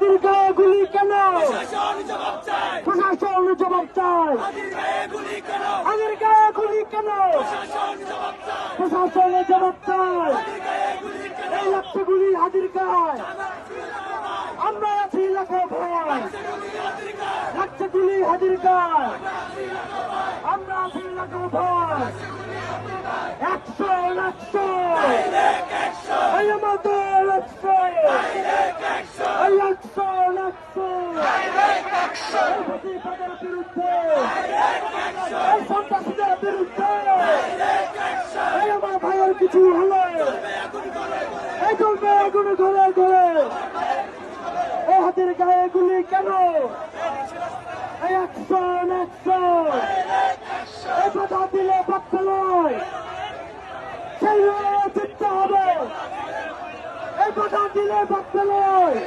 হাদির গায়ে গুলি কেন? প্রশাসন জবাব চায়, প্রশাসন জবাব চায়। হাদির গায়ে গুলি কেন? হাদির গায়ে গুলি কেন? প্রশাসন জবাব চায়, প্রশাসন জবাব চায়। হাদির গায়ে গুলি কেন? এই লাগছে গুলি হাদির গায়ে। আমরা আছি লাখো ভয়, লাগছে গুলি হাদির গায়ে। আমরা আছি লাখো ভয়, 100 এই আমাদের 100 এই 100 এই প্রতিবাদের বিরুদ্ধে, এই সন্ত্রাসীদের বিরুদ্ধে, এই আমার ভাইয়ের কিছু হলে এই চলবে আগুন ঘরে ঘরে। এই হাতের গায়ে গুলি কেন? এই 100 এই কথা দিলে বাক্য নয়, সেই চিন্তা হবে। এই কথা দিলে বাক্য নয়।